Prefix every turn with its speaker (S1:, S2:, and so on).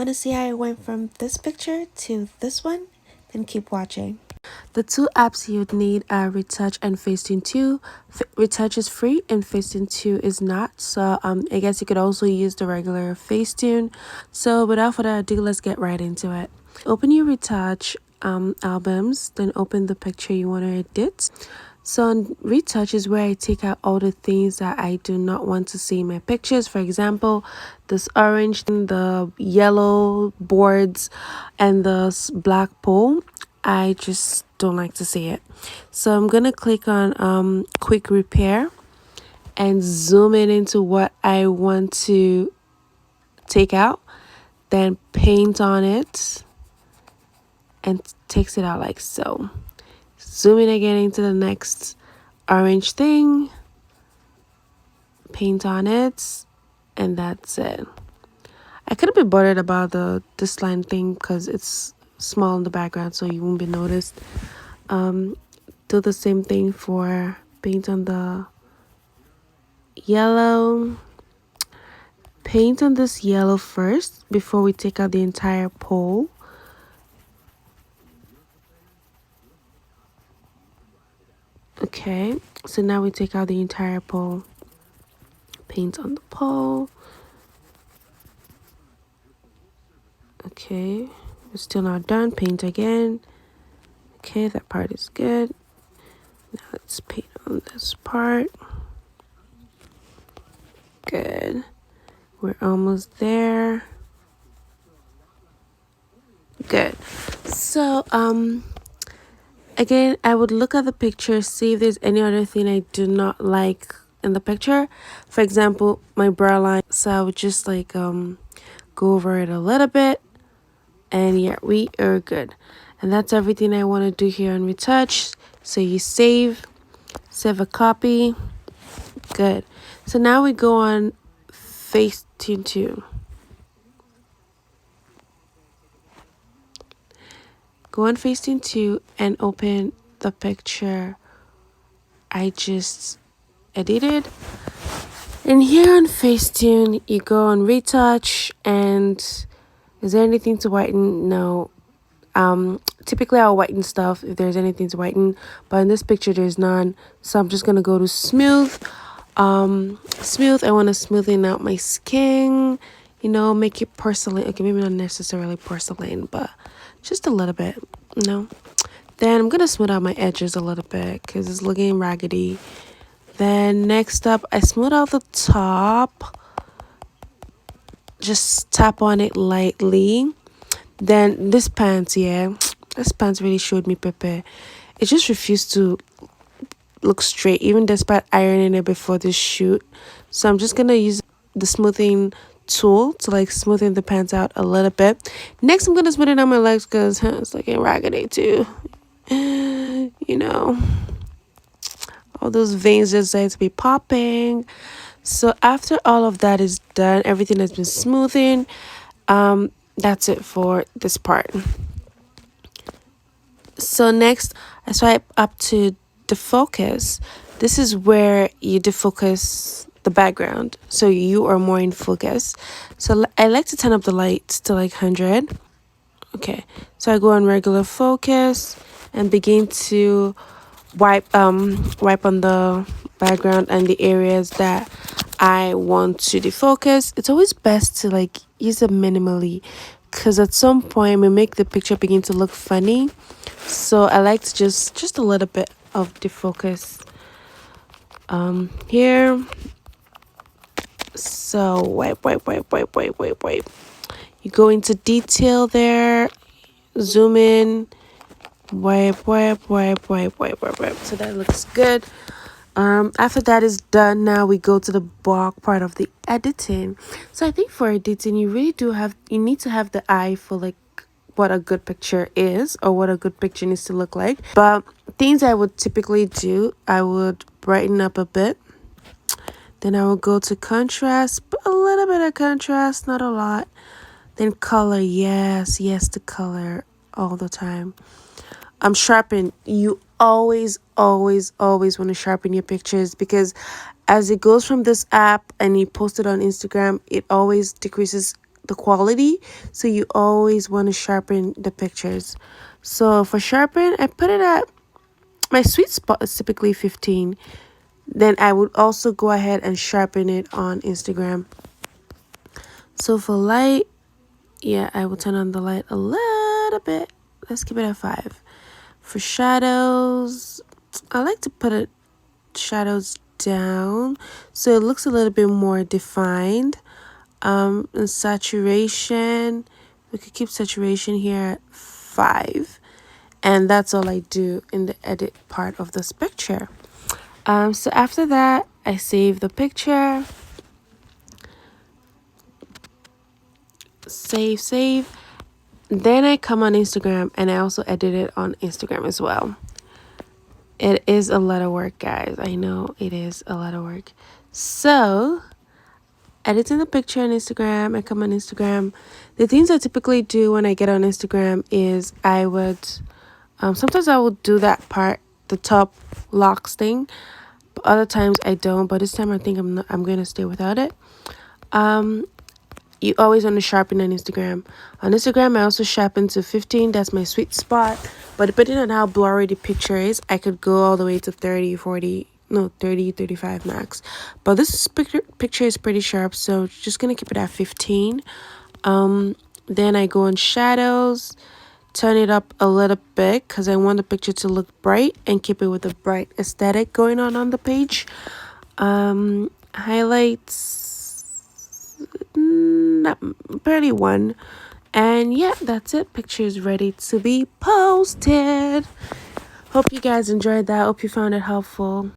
S1: Want to see how I went from this picture to this one? Then keep watching. The two apps you'd need are Retouch and Facetune 2. Retouch is free and Facetune 2 is not. So I guess you could also use the regular Facetune. So without further ado, let's get right into it. Open your Retouch albums, then open the picture you want to edit. So on Retouch is where I take out all the things that I do not want to see in my pictures. For example, this orange, the yellow boards, and the black pole. I just don't like to see it. So I'm going to click on quick repair and zoom in into what I want to take out. Then paint on it and takes it out like so. Zoom in again into the next orange thing, paint on it, and that's it. I couldn't be bothered about this line thing because it's small in the background, so you won't be noticed. Do the same thing for paint on the yellow. Paint on this yellow first before we take out the entire pole. Okay, so now we take out the entire pole. Paint on the pole. Okay, we're still not done. Paint again. Okay, that part is good. Now let's paint on this part. Good. We're almost there. Good. So, again, I would look at the picture, see if there's any other thing I do not like in the picture. For example, my brow line. So I would just like go over it a little bit. And yeah, we are good. And that's everything I want to do here on Retouch. So you save a copy. Good. So now we go on Facetune 2. Go on Facetune 2 and open the picture I just edited. And here on Facetune, you go on Retouch, and is there anything to whiten? No. Typically I'll whiten stuff if there's anything to whiten, but in this picture there's none. So I'm just gonna go to smooth. Smooth. I want to smoothen out my skin. You know, make it porcelain. Okay, maybe not necessarily porcelain, but just a little bit. You know. Then I'm gonna smooth out my edges a little bit because it's looking raggedy. Then next up, I smooth out the top. Just tap on it lightly. Then this pants, yeah, this pants really showed me Pepe. It just refused to look straight, even despite ironing it before this shoot. So I'm just gonna use the smoothing tool to like smoothen the pants out a little bit. Next, I'm gonna smoothen out my legs because it's looking raggedy too. You know, all those veins just decide to be popping. So after all of that is done, everything has been smoothing. That's it for this part. So next, I swipe up to defocus. This is where you defocus the background, so you are more in focus. So I like to turn up the lights to like 100. Okay, so I go on regular focus and begin to wipe on the background and the areas that I want to defocus. It's always best to like use it minimally, because at some point it may make the picture begin to look funny. So I like to just a little bit of defocus here. So wipe. You go into detail there, zoom in, wipe. So that looks good. After that is done, now we go to the bulk part of the editing. So I think for editing, you need to have the eye for like what a good picture is or what a good picture needs to look like. But things I would typically do, I would brighten up a bit. Then I will go to contrast, but a little bit of contrast, not a lot. Then color, yes, the color all the time. Sharpen. You always want to sharpen your pictures, because as it goes from this app and you post it on Instagram, it always decreases the quality, so you always want to sharpen the pictures. So for sharpen, I put it at my sweet spot is typically 15. Then I would also go ahead and sharpen it on Instagram. So for light, yeah, I will turn on the light a little bit. Let's keep it at 5. For shadows, I like to put it shadows down so it looks a little bit more defined. And saturation, we could keep saturation here at 5. And that's all I do in the edit part of this picture. So after that, I save the picture. Save. Then I come on Instagram and I also edit it on Instagram as well. It is a lot of work, guys. I know it is a lot of work. So editing the picture on Instagram, I come on Instagram. The things I typically do when I get on Instagram is I would sometimes I will do that part, the top locks thing, but other times I don't. But this time I think I'm going to stay without it. You always want to sharpen on Instagram. On Instagram, I also sharpen to 15. That's my sweet spot. But depending on how blurry the picture is, I could go all the way to 30, 40, no, 30, 35 max. But this picture is pretty sharp, so just going to keep it at 15. Then I go on shadows, turn it up a little bit because I want the picture to look bright and keep it with a bright aesthetic going on the page. Highlights, barely one. And yeah, that's it. Picture is ready to be posted. Hope you guys enjoyed that. Hope you found it helpful.